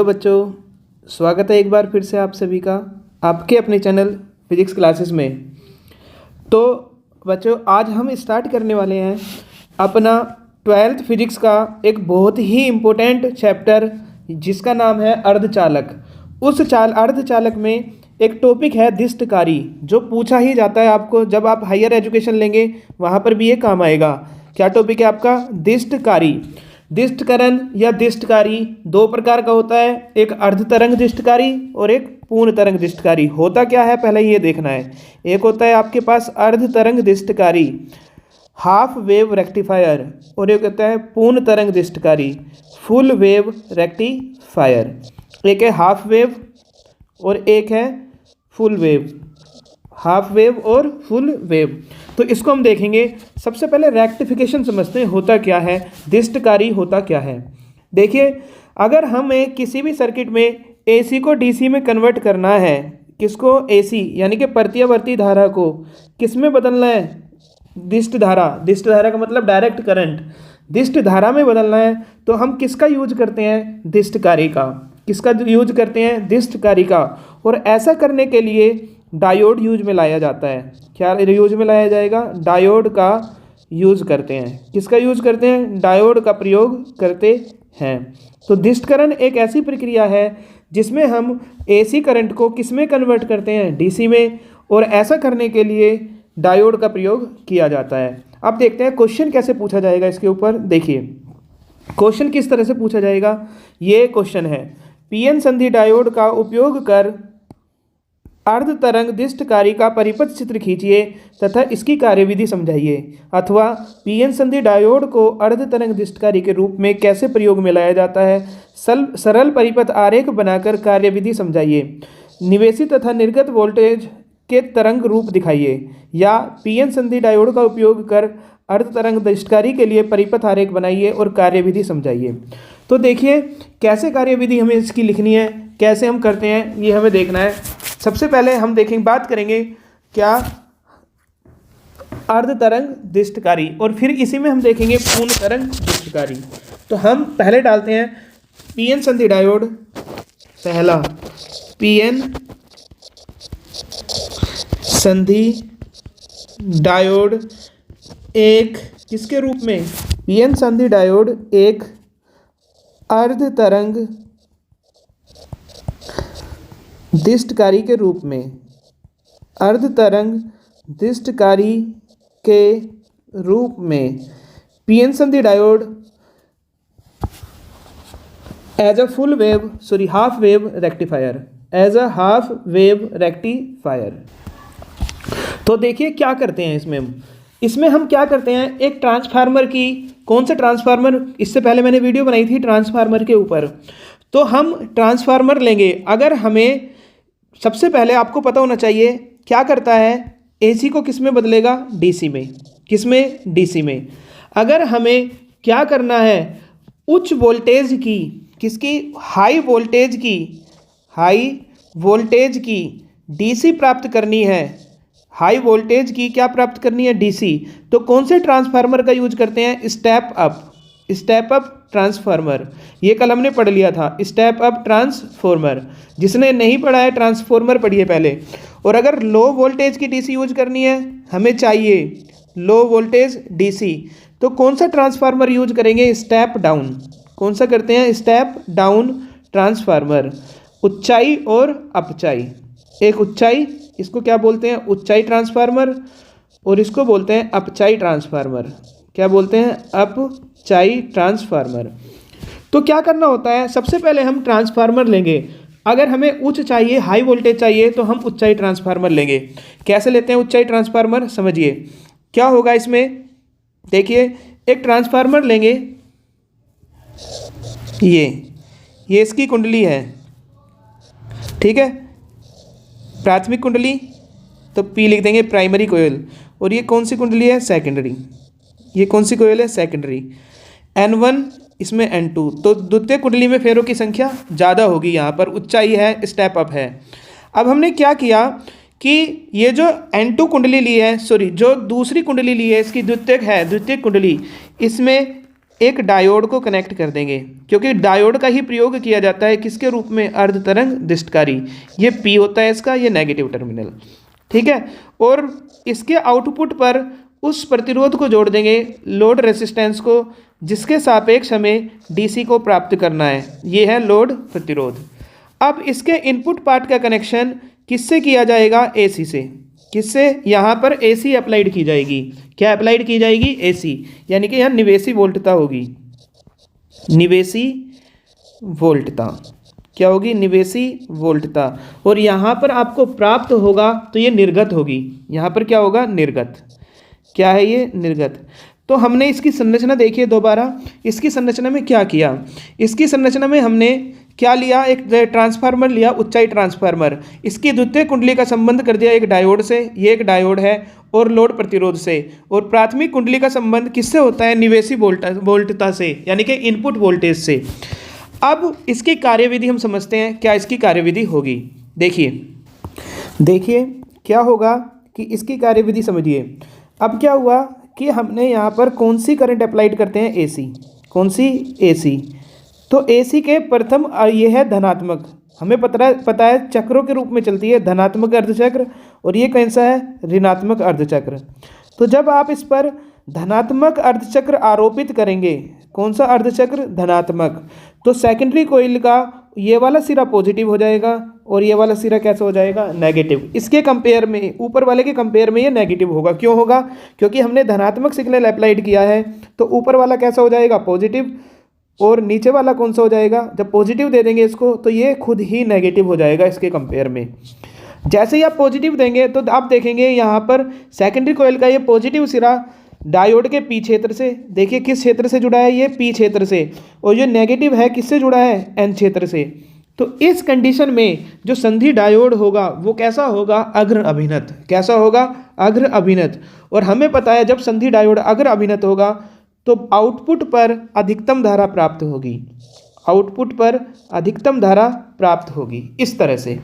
Hello बच्चों, स्वागत है एक बार फिर से आप सभी का आपके अपने चैनल फिजिक्स क्लासेस में। तो बच्चों, आज हम स्टार्ट करने वाले हैं अपना 12th फिजिक्स का एक बहुत ही इम्पोर्टेंट चैप्टर जिसका नाम है अर्धचालक। उस अर्धचालक में एक टॉपिक है दिष्टकारी, जो पूछा ही जाता है आपको जब आप हायर एजुकेशन लेंगे, वहाँ पर भी ये काम आएगा। क्या टॉपिक है आपका? दिष्टकारी। दिष्टकरण या दिष्टकारी दो प्रकार का होता है, एक अर्ध तरंग दिष्टकारी और एक पूर्ण तरंग दिष्टकारी। होता क्या है पहले ये देखना है। एक होता है आपके पास अर्ध तरंग दिष्टकारी, हाफ वेव रेक्टिफायर, और एक होता है पूर्ण तरंग दिष्टकारी, फुल वेव रेक्टिफायर। एक है हाफ वेव और एक है फुल वेव, हाफ वेव और फुल वेव। तो इसको हम देखेंगे। सबसे पहले रेक्टिफिकेशन समझते हैं, होता क्या है, दिष्टकारी होता क्या है। देखिए, अगर हमें किसी भी सर्किट में एसी को डीसी में कन्वर्ट करना है, किसको? एसी यानी कि प्रत्यावर्ती धारा को किस में बदलना है? दिष्ट धारा। दिष्ट धारा का मतलब डायरेक्ट करंट। दिष्ट धारा में बदलना है तो हम किसका यूज करते हैं? दिष्टकारी का। किसका यूज करते हैं? दिष्टकारी का। और ऐसा करने के लिए डायोड यूज में लाया जाता है। क्या यूज में लाया जाएगा? डायोड का यूज करते हैं। किसका यूज करते हैं? डायोड का प्रयोग करते हैं। तो दिष्टकरण एक ऐसी प्रक्रिया है जिसमें हम एसी करंट को किस में कन्वर्ट करते हैं? डीसी में। और ऐसा करने के लिए डायोड का प्रयोग किया जाता है। अब देखते हैं क्वेश्चन कैसे पूछा जाएगा इसके ऊपर। देखिए, क्वेश्चन किस तरह से पूछा जाएगा। ये क्वेश्चन है, पीएन संधि डायोड का उपयोग कर अर्ध तरंग दिष्टकारी का परिपथ चित्र खींचिए तथा इसकी कार्यविधि समझाइए। अथवा पीएन संधि डायोड को अर्ध तरंग दिष्टकारी के रूप में कैसे प्रयोग में लाया जाता है, सरल परिपथ आरेख बनाकर कार्यविधि समझाइए। निवेशित तथा निर्गत वोल्टेज के तरंग रूप दिखाइए। या पीएन संधि डायोड का उपयोग कर अर्ध तरंग दिष्टकारी के लिए परिपथ आरेख बनाइए और कार्यविधि समझाइए। तो देखिए, कैसे कार्यविधि हमें इसकी लिखनी है, कैसे हम करते हैं, ये हमें देखना है। सबसे पहले हम देखेंगे, बात करेंगे क्या अर्ध तरंग दिष्टकारी, और फिर इसी में हम देखेंगे पूर्ण तरंग दिष्टकारी। तो हम पहले डालते हैं पीएन संधि डायोड। पहला, पीएन संधि डायोड एक किसके रूप में? पीएन संधि डायोड एक अर्ध तरंग दिष्टकारी के रूप में, अर्ध तरंग दिष्टकारी के रूप में पीएन संधि diode as a full wave half wave rectifier, as a half wave rectifier. तो देखिए क्या करते हैं इसमें हम क्या करते हैं, एक ट्रांसफार्मर की, कौन से ट्रांसफार्मर, इससे पहले मैंने वीडियो बनाई थी ट्रांसफार्मर के ऊपर। तो हम ट्रांसफार्मर लेंगे। अगर हमें, सबसे पहले आपको पता होना चाहिए क्या करता है, एसी को किस में बदलेगा? डीसी में। किस में? डीसी में। अगर हमें क्या करना है, उच्च वोल्टेज की, किसकी? हाई वोल्टेज की डीसी प्राप्त करनी है। हाई वोल्टेज की क्या प्राप्त करनी है? डीसी। तो कौन से ट्रांसफार्मर का यूज करते हैं? Step up transformer. ये कल हमने पढ़ लिया था, स्टेप अप ट्रांसफार्मर। जिसने नहीं पढ़ा है ट्रांसफार्मर पढ़िए पहले। और अगर लो वोल्टेज की डीसी यूज करनी है, हमें चाहिए लो वोल्टेज डीसी, तो कौन सा ट्रांसफार्मर यूज करेंगे? Step down. कौन सा करते हैं? Step down transformer. ऊंचाई और अपचाई, एक ऊंचाई, इसको क्या बोलते हैं? ऊंचाई ट्रांसफार्मर, और इसको बोलते हैं अपचाई ट्रांसफार्मर। क्या बोलते हैं? अपचाई ट्रांसफार्मर। तो क्या करना होता है, सबसे पहले हम ट्रांसफार्मर लेंगे। अगर हमें उच्च चाहिए, हाई वोल्टेज चाहिए, तो हम ऊंचाई ट्रांसफार्मर लेंगे। कैसे लेते हैं ऊंचाई ट्रांसफार्मर? समझिए क्या होगा इसमें। देखिए, एक ट्रांसफार्मर लेंगे, ये इसकी कुंडली है, ठीक है, प्राथमिक कुंडली, तो पी लिख देंगे प्राइमरी कोयल। और ये कौन सी कुंडली है? सेकेंडरी। ये कौन सी कोयल है? सेकेंडरी। N1, इसमें N2। तो द्वितीय कुंडली में फेरों की संख्या ज़्यादा होगी, यहाँ पर ऊंचाई है, स्टेप अप है। अब हमने क्या किया कि ये जो N2 कुंडली ली है, जो दूसरी कुंडली ली है, इसकी द्वितीयक कुंडली, इसमें एक डायोड को कनेक्ट कर देंगे, क्योंकि डायोड का ही प्रयोग किया जाता है किसके रूप में, अर्ध तरंग दिष्टकारी। ये P होता है इसका, ये नेगेटिव टर्मिनल, ठीक है। और इसके आउटपुट पर उस प्रतिरोध को जोड़ देंगे, लोड रेसिस्टेंस को, जिसके सापेक्ष हमें डीसी को प्राप्त करना है। ये है लोड प्रतिरोध। अब इसके इनपुट पार्ट का कनेक्शन किससे किया जाएगा, एसी से। किससे, यहाँ पर एसी अप्लाइड की जाएगी। क्या अप्लाइड की जाएगी, एसी, यानी कि यहाँ निवेशी वोल्टता होगी, निवेशी वोल्टता। क्या होगी, निवेशी वोल्टता। और यहाँ पर आपको प्राप्त होगा तो ये निर्गत होगी। यहाँ पर क्या होगा, निर्गत। क्या है ये, निर्गत। तो हमने इसकी संरचना देखिए दोबारा। इसकी संरचना में क्या किया, इसकी संरचना में हमने क्या लिया, एक ट्रांसफार्मर लिया, उच्चाई ट्रांसफार्मर। इसकी द्वितीय कुंडली का संबंध कर दिया एक डायोड से, ये एक डायोड है, और लोड प्रतिरोध से। और प्राथमिक कुंडली का संबंध किससे होता है, निवेशी वोल्टता से, यानी कि इनपुट वोल्टेज से। अब इसकी कार्यविधि हम समझते हैं, क्या इसकी कार्यविधि होगी। देखिए क्या होगा कि इसकी कार्यविधि समझिए। अब क्या हुआ कि हमने यहाँ पर कौन सी करंट अप्लाइड करते हैं, एसी। कौन सी, एसी। तो एसी के प्रथम ये है धनात्मक, हमें पता है चक्रों के रूप में चलती है, धनात्मक अर्धचक्र, और ये कौन सा है, ऋणात्मक अर्धचक्र। तो जब आप इस पर धनात्मक अर्धचक्र आरोपित करेंगे, कौन सा अर्धचक्र, धनात्मक, तो सेकेंडरी कोइल का ये वाला सिरा पॉजिटिव हो जाएगा और ये वाला सिरा कैसा हो जाएगा, नेगेटिव। इसके कंपेयर में, ऊपर वाले के कंपेयर में ये नेगेटिव होगा। क्यों होगा, क्योंकि हमने धनात्मक सिग्नल अप्लाइड किया है, तो ऊपर वाला कैसा हो जाएगा, पॉजिटिव, और नीचे वाला कौन सा हो जाएगा, जब पॉजिटिव दे देंगे इसको तो ये खुद ही नेगेटिव हो जाएगा इसके कंपेयर में। जैसे ही आप पॉजिटिव देंगे तो आप देखेंगे यहाँ पर सेकेंडरी कोइल का ये पॉजिटिव सिरा डायोड के पी क्षेत्र से, देखिए किस क्षेत्र से जुड़ा है, ये पी क्षेत्र से, और ये नेगेटिव है किससे जुड़ा है, एन क्षेत्र से। तो इस कंडीशन में जो संधि डायोड होगा वो कैसा होगा, अग्र अभिनत। कैसा होगा, अग्र अभिनत। और हमें पता है जब संधि डायोड अग्र अभिनत होगा तो आउटपुट पर अधिकतम धारा प्राप्त होगी, आउटपुट पर अधिकतम धारा प्राप्त होगी। इस तरह से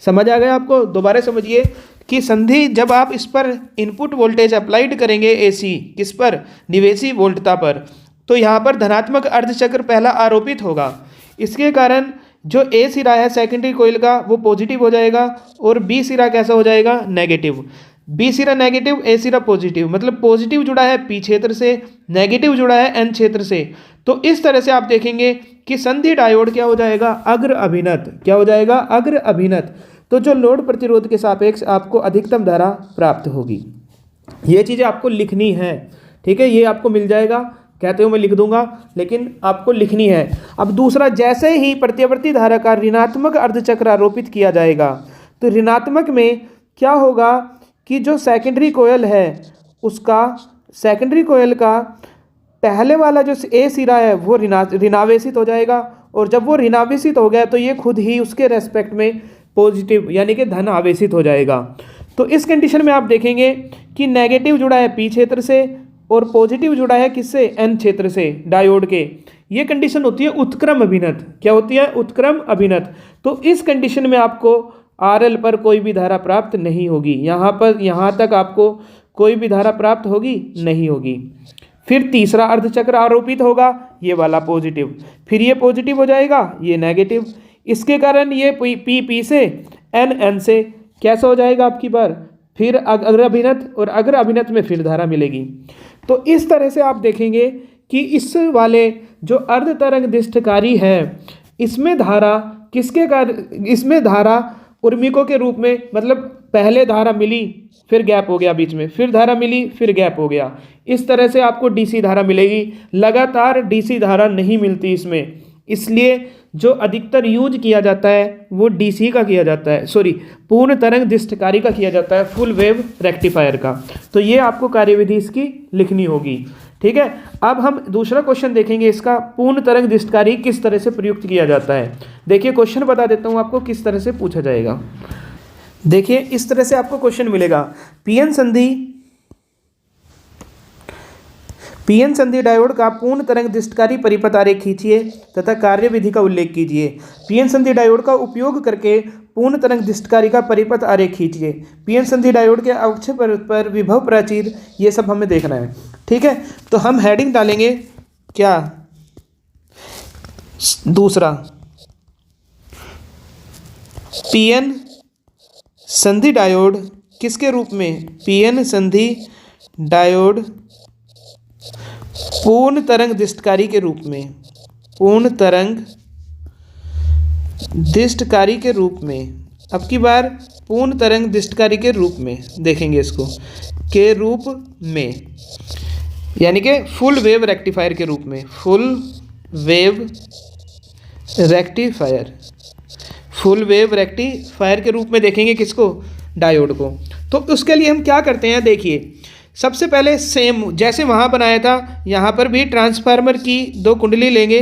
समझ आ गया आपको। दोबारा समझिए कि संधि, जब आप इस पर इनपुट वोल्टेज अप्लाइड करेंगे एसी, किस पर, निवेशी वोल्टता पर, तो यहाँ पर धनात्मक अर्धचक्र पहला आरोपित होगा। इसके कारण जो ए सिरा है सेकेंडरी कोइल का वो पॉजिटिव हो जाएगा और बी सिरा कैसा हो जाएगा, नेगेटिव। बी सिरा नेगेटिव, ए सिरा पॉजिटिव, मतलब पॉजिटिव जुड़ा है पी क्षेत्र से, नेगेटिव जुड़ा है एन क्षेत्र से। तो इस तरह से आप देखेंगे कि संधि डायोड क्या हो जाएगा, अग्र अभिनत। क्या हो जाएगा, अग्र अभिनत। तो जो लोड प्रतिरोध के सापेक्ष आपको अधिकतम धारा प्राप्त होगी। ये चीज़ें आपको लिखनी है, ठीक है, ये आपको मिल जाएगा, कहते हो मैं लिख दूंगा, लेकिन आपको लिखनी है। अब दूसरा, जैसे ही प्रत्यावर्ती धारा का ऋणात्मक अर्धचक्र आरोपित किया जाएगा तो ऋणात्मक में क्या होगा कि जो सेकेंडरी कोयल है उसका, सेकेंडरी कोयल का पहले वाला जो ए सिरा है वो ऋणावेशित हो जाएगा, और जब वो ऋणावेशित हो गया तो ये खुद ही उसके रेस्पेक्ट में पॉजिटिव यानी कि धन आवेशित हो जाएगा। तो इस कंडीशन में आप देखेंगे कि नेगेटिव जुड़ा है पी क्षेत्र से और पॉजिटिव जुड़ा है किससे, एन क्षेत्र से, डायोड के। ये कंडीशन होती है उत्क्रम अभिनत। क्या होती है, उत्क्रम अभिनत। तो इस कंडीशन में आपको आरएल पर कोई भी धारा प्राप्त नहीं होगी, यहाँ तक आपको कोई भी धारा प्राप्त होगी नहीं होगी। फिर तीसरा अर्धचक्र आरोपित होगा, ये वाला पॉजिटिव, फिर ये पॉजिटिव हो जाएगा, ये नेगेटिव। इसके कारण ये पी से, एन से कैसा हो जाएगा आपकी बार, फिर अग्र अभिनत, और अग्र अभिनत में फिर धारा मिलेगी। तो इस तरह से आप देखेंगे कि इस वाले जो अर्ध तरंग दिष्टकारी है इसमें धारा किसके कारण, इसमें धारा उर्मिकों के रूप में, मतलब पहले धारा मिली फिर गैप हो गया बीच में, फिर धारा मिली फिर गैप हो गया। इस तरह से आपको डीसी धारा मिलेगी। लगातार डीसी धारा नहीं मिलती इसमें, इसलिए जो अधिकतर यूज किया जाता है वो डीसी का किया जाता है, सॉरी पूर्ण तरंग दिष्टकारी का किया जाता है, फुल वेव रेक्टिफायर का। तो ये आपको कार्यविधि इसकी लिखनी होगी, ठीक है। अब हम दूसरा क्वेश्चन देखेंगे, इसका पूर्ण तरंग दिष्टकारी किस तरह से प्रयुक्त किया जाता है। देखिए क्वेश्चन बता देता हूँ आपको किस तरह से पूछा जाएगा। देखिए इस तरह से आपको क्वेश्चन मिलेगा, पीएन संधि डायोड का पूर्ण तरंग दिष्टकारी परिपथ आरेख खींचिए तथा कार्यविधि का उल्लेख कीजिए। पीएन संधि डायोड का उपयोग करके पूर्ण तरंग दिष्टकारी का परिपथ आरेख खींचिए। पीएन संधि डायोड के अक्ष पर विभव प्राचीर, ये सब हमें देखना है, ठीक है। तो हम हेडिंग डालेंगे क्या, दूसरा पीएन संधि डायोड किसके रूप में, पीएन संधि डायोड पूर्ण तरंग दिष्टकारी के रूप में, पूर्ण तरंग दिष्टकारी के रूप में, अब की बार पूर्ण तरंग दिष्टकारी के रूप में देखेंगे इसको, के रूप में, यानी कि फुल वेव रेक्टिफायर के रूप में, full wave rectifier, full wave rectifier के रूप में देखेंगे किसको, डायोड को। तो उसके लिए हम क्या करते हैं, देखिए सबसे पहले सेम जैसे वहाँ बनाया था यहाँ पर भी ट्रांसफार्मर की 2 कुंडली लेंगे,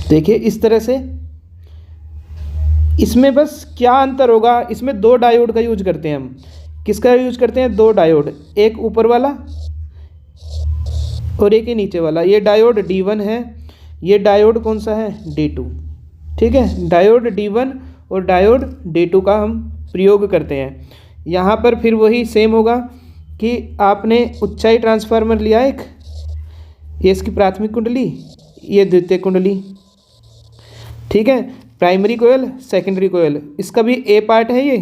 देखिए इस तरह से। इसमें बस क्या अंतर होगा, इसमें 2 डायोड का यूज करते हैं हम, किसका यूज करते हैं, 2 डायोड, एक ऊपर वाला और एक ही नीचे वाला। ये डायोड D1 है, ये डायोड कौन सा है, D2, ठीक है। डायोड D1 और डायोड D2 का हम प्रयोग करते हैं। यहाँ पर फिर वही सेम होगा कि आपने ऊंचाई ट्रांसफार्मर लिया एक, ये इसकी प्राथमिक कुंडली, ये द्वितीयक कुंडली, ठीक है। प्राइमरी कोयल, सेकेंडरी कोयल, इसका भी ए पार्ट है, ये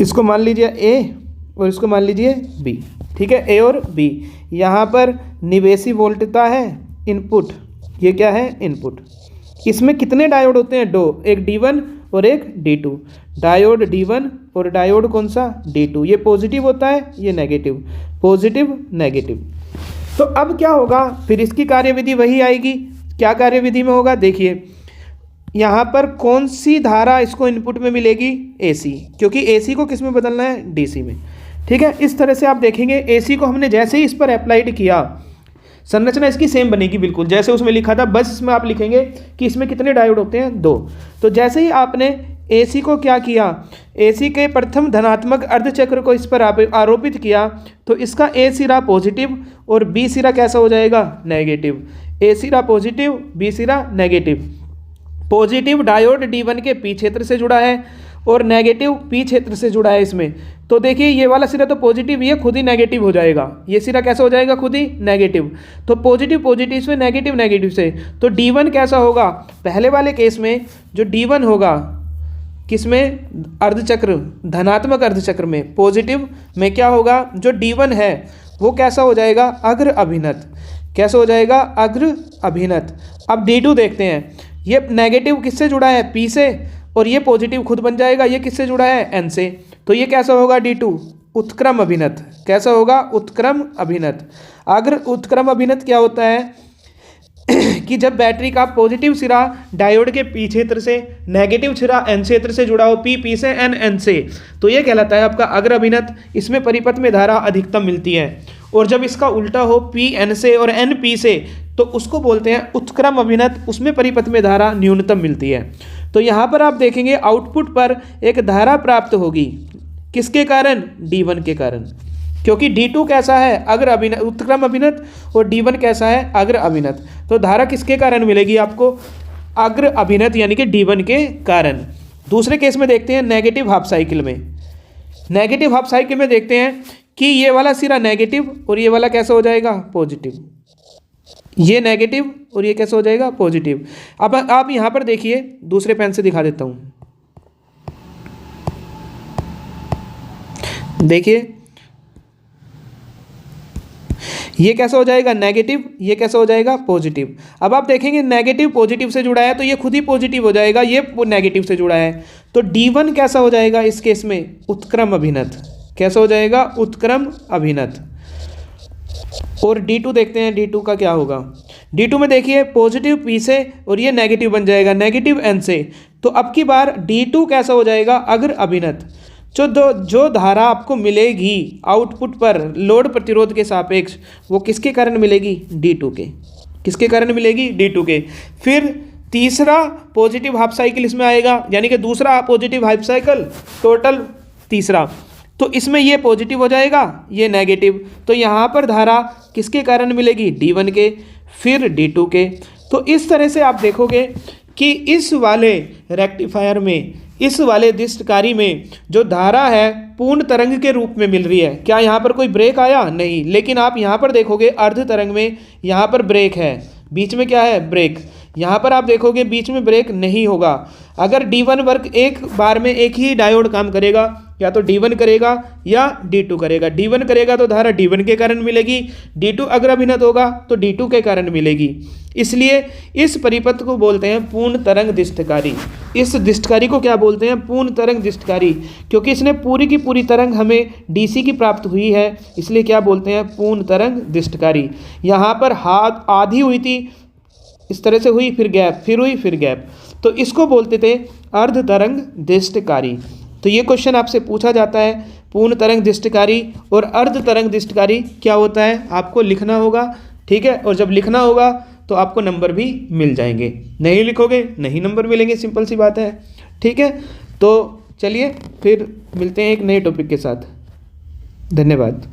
इसको मान लीजिए ए और इसको मान लीजिए बी, ठीक है, ए और बी। यहाँ पर निवेशी वोल्टता है इनपुट, ये क्या है, इनपुट। इसमें कितने डायोड होते हैं, 2, एक D1 और एक D2, डायोड D1 और डायोड कौन सा, D2। ये पॉजिटिव होता है, ये नेगेटिव, पॉजिटिव नेगेटिव। तो अब क्या होगा, फिर इसकी कार्यविधि वही आएगी, क्या कार्यविधि में होगा, देखिए यहाँ पर कौन सी धारा इसको इनपुट में मिलेगी, AC, क्योंकि AC को किस में बदलना है, DC में, ठीक है। इस तरह से आप देखेंगे AC को हमने जैसे ही इस पर अप्लाइड किया, संरचना इसकी सेम बनेगी बिल्कुल जैसे उसमें लिखा था, बस इसमें आप लिखेंगे कि इसमें कितने डायोड होते हैं, 2। तो जैसे ही आपने AC को क्या किया, AC के प्रथम धनात्मक अर्धचक्र को इस पर आरोपित किया, तो इसका A सिरा पॉजिटिव और B सिरा कैसा हो जाएगा, नेगेटिव। A सिरा पॉजिटिव, B सिरा नेगेटिव। पॉजिटिव डायोड D1 के P क्षेत्र से जुड़ा है और नेगेटिव P क्षेत्र से जुड़ा है इसमें। तो देखिए ये वाला सिरा तो पॉजिटिव, ये खुद ही नेगेटिव हो जाएगा, ये सिरा कैसा हो जाएगा, खुद ही नेगेटिव। तो पॉजिटिव पॉजिटिव से, नेगेटिव नेगेटिव से, तो D1 कैसा होगा, पहले वाले केस में जो D1 होगा किसमें, अर्धचक्र, धनात्मक अर्धचक्र में, पॉजिटिव में क्या होगा, जो D1 है वो कैसा हो जाएगा, अग्र अभिनत, कैसा हो जाएगा, अग्र अभिनत। अब D2 देखते हैं, ये नेगेटिव किससे जुड़ा है, P से, और ये पॉजिटिव खुद बन जाएगा, ये किससे जुड़ा है, N से। तो ये कैसा होगा, D2 उत्क्रम अभिनत, कैसा होगा, उत्क्रम अभिनत। अग्र उत्क्रम अभिनत क्या होता है कि जब बैटरी का पॉजिटिव सिरा डायोड के P क्षेत्र से, नेगेटिव सिरा N क्षेत्र से जुड़ा हो, P से, N से, तो ये कहलाता है आपका अग्र अभिनत। इसमें परिपथ में धारा अधिकतम मिलती है। और जब इसका उल्टा हो P N से और N P से, तो उसको बोलते हैं उत्क्रम अभिनत, उसमें परिपथ में धारा न्यूनतम मिलती है। तो यहाँ पर आप देखेंगे आउटपुट पर एक धारा प्राप्त होगी, किसके कारण, D1 के कारण, क्योंकि D2 कैसा है, अग्र अभिनत, उत्क्रम अभिनत, और D1 कैसा है, अग्र अभिनत। तो धारा किसके कारण मिलेगी आपको, अग्र अभिनत, यानी कि D1 के कारण। दूसरे केस में देखते हैं नेगेटिव हाफ साइकिल में। नेगेटिव हाफ साइकिल में देखते हैं कि ये वाला सिरा नेगेटिव और ये वाला कैसा हो जाएगा, पॉजिटिव। ये नेगेटिव और ये कैसा हो जाएगा, पॉजिटिव। अब आप यहाँ पर देखिए, दूसरे पेन से दिखा देता हूँ, देखिए ये कैसा हो जाएगा, नेगेटिव, ये कैसा हो जाएगा, पॉजिटिव। अब आप देखेंगे नेगेटिव पॉजिटिव से जुड़ा है, तो ये खुद ही पॉजिटिव हो जाएगा, ये नेगेटिव से जुड़ा है, तो D1 कैसा हो जाएगा इस केस में, उत्क्रम अभिनत, कैसा हो जाएगा, उत्क्रम अभिनत। और D2 देखते हैं, D2 का क्या होगा। D2 में देखिए पॉजिटिव P से और ये नेगेटिव बन जाएगा, नेगेटिव N से। तो अब की बार D2 कैसा हो जाएगा, अग्र अभिनत। जो धारा आपको मिलेगी आउटपुट पर लोड प्रतिरोध के सापेक्ष, वो किसके कारण मिलेगी, D2 के, किसके कारण मिलेगी, D2 के। फिर तीसरा पॉजिटिव हाफ साइकिल इसमें आएगा, यानी कि दूसरा पॉजिटिव हाफ साइकिल, टोटल तीसरा। तो इसमें ये पॉजिटिव हो जाएगा, ये नेगेटिव। तो यहाँ पर धारा किसके कारण मिलेगी, D1 के, फिर D2 के। तो इस तरह से आप देखोगे कि इस वाले रेक्टिफायर में, इस वाले दिष्टकारी में जो धारा है पूर्ण तरंग के रूप में मिल रही है। क्या यहाँ पर कोई ब्रेक आया? नहीं। लेकिन आप यहाँ पर देखोगे अर्ध तरंग में यहाँ पर ब्रेक है, बीच में क्या है? ब्रेक। यहाँ पर आप देखोगे बीच में ब्रेक नहीं होगा। अगर D1 वर्क एक बार में एक ही डायोड काम करेगा, या तो D1 करेगा या D2 करेगा। D1 करेगा तो धारा D1 के कारण मिलेगी, D2 अगर अभिनत होगा तो D2 के कारण मिलेगी। इसलिए इस परिपथ को बोलते हैं पूर्ण तरंग दिष्टकारी। इस दिष्टकारी को क्या बोलते हैं? पूर्ण तरंग दिष्टकारी, क्योंकि इसने पूरी की पूरी तरंग हमें DC की प्राप्त हुई है, इसलिए क्या बोलते हैं? पूर्ण तरंग दिष्टकारी। यहाँ पर हाथ आधी हुई थी, इस तरह से हुई, फिर गैप, फिर हुई, फिर गैप, तो इसको बोलते थे अर्ध तरंग दिष्टकारी। तो ये क्वेश्चन आपसे पूछा जाता है, पूर्ण तरंग दिष्टकारी और अर्ध तरंग दिष्टकारी क्या होता है, आपको लिखना होगा। ठीक है, और जब लिखना होगा तो आपको नंबर भी मिल जाएंगे, नहीं लिखोगे नहीं नंबर मिलेंगे, सिंपल सी बात है। ठीक है, तो चलिए फिर मिलते हैं एक नए टॉपिक के साथ। धन्यवाद।